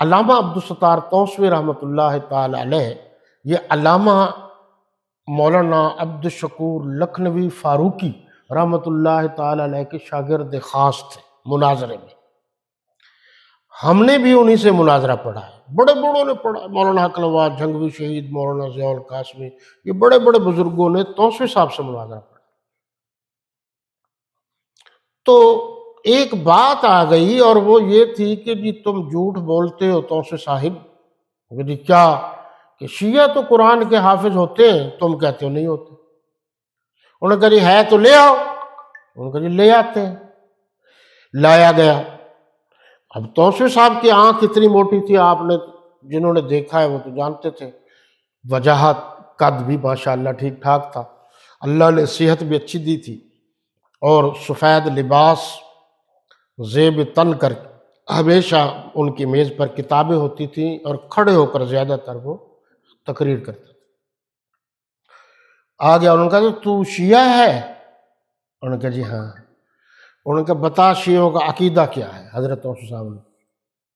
علامہ عبدالستار توسوی رحمۃ اللہ تعالی علیہ، یہ علامہ مولانا عبدالشکور لکھنوی فاروقی رحمۃ اللہ تعالی علیہ کے شاگرد خاص تھے مناظرے میں۔ ہم نے بھی انہی سے مناظرہ پڑھا ہے، بڑے بڑوں نے پڑھا ہے، مولانا حق نواز جھنگوی شہید، مولانا ضیاء القاسمی، یہ بڑے بڑے بزرگوں نے توسوی صاحب سے مناظرہ پڑھا۔ تو ایک بات آ گئی اور وہ یہ تھی کہ جی تم جھوٹ بولتے ہو توسوی صاحب، کہ جی کیا کہ شیعہ تو قرآن کے حافظ ہوتے ہیں، تم کہتے ہو نہیں ہوتے۔ انہوں نے کہا جی ہے تو لے آؤ، انہوں نے کہا جی لے آتے ہیں۔ لایا گیا۔ اب توسوی صاحب کی آنکھ اتنی موٹی تھی، آپ نے جنہوں نے دیکھا ہے وہ تو جانتے تھے، وجاہت قد بھی ماشاءاللہ ٹھیک ٹھاک تھا، اللہ نے صحت بھی اچھی دی تھی، اور سفید لباس زیب تن کر ہمیشہ ان کی میز پر کتابیں ہوتی تھیں اور کھڑے ہو کر زیادہ تر وہ تقریر کرتے تھے۔ آ گیا، انہوں نے کہا تو شیعہ ہے؟ انہوں نے کہا جی ہاں۔ انہوں نے کہا بتا شیعوں کا عقیدہ کیا ہے؟ حضرت توسوی صاحب نے،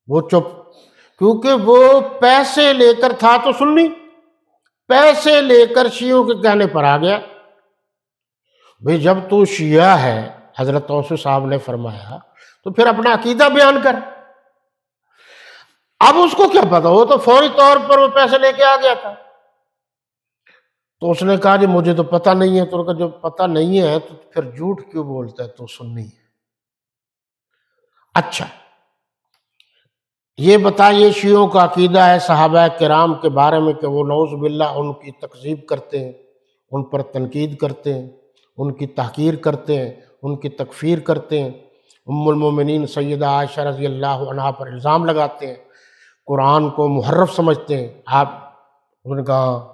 وہ چپ، کیونکہ وہ پیسے لے کر تھا تو سنی، پیسے لے کر شیعوں کے کہنے پر آ گیا۔ بھئی جب تو شیعہ ہے، حضرت توسوی صاحب نے فرمایا، تو پھر اپنا عقیدہ بیان کر۔ اب اس کو کیا پتا، وہ تو فوری طور پر وہ پیسے لے کے آ گیا تھا۔ تو اس نے کہا جی مجھے تو پتہ نہیں ہے۔ تو انہوں نے کہا جب پتہ نہیں ہے تو پھر جھوٹ کیوں بولتا ہے، تو سننی ہے۔ اچھا یہ بتائیے شیعوں کا عقیدہ ہے صحابہ کرام کے بارے میں کہ وہ نعوذ باللہ ان کی تکذیب کرتے ہیں، ان پر تنقید کرتے ہیں، ان کی تحقیر کرتے ہیں، ان کی تکفیر کرتے ہیں، ام المومنین سیدہ عائشہ رضی اللہ عنہا پر الزام لگاتے ہیں، قرآن کو محرف سمجھتے ہیں۔ انہوں نے کہا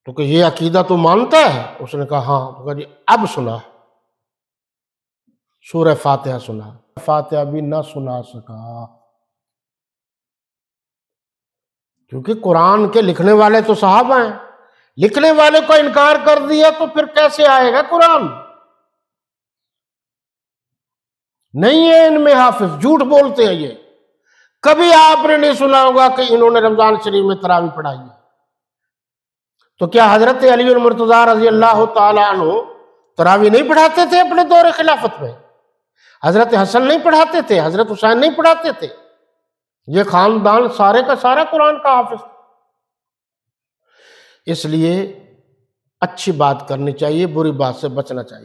تو کہ یہ عقیدہ تو مانتا ہے؟ اس نے کہا ہاں۔ تو کہا جی اب سنا، سورہ فاتحہ سنا۔ فاتحہ بھی نہ سنا سکا، کیونکہ قرآن کے لکھنے والے تو صحابہ ہیں، لکھنے والے کو انکار کر دیا تو پھر کیسے آئے گا قرآن؟ نہیں ہے ان میں حافظ، جھوٹ بولتے ہیں یہ۔ کبھی آپ نے نہیں سنا ہوگا کہ انہوں نے رمضان شریف میں تراویح پڑھائی ہے۔ تو کیا حضرت علی المرتضیٰ رضی اللہ تعالیٰ عنہ تراویح نہیں پڑھاتے تھے اپنے دور خلافت میں؟ حضرت حسن نہیں پڑھاتے تھے؟ حضرت حسین نہیں پڑھاتے تھے؟ یہ خاندان سارے کا سارا قرآن کا حافظ تھا۔ اس لیے اچھی بات کرنی چاہیے، بری بات سے بچنا چاہیے۔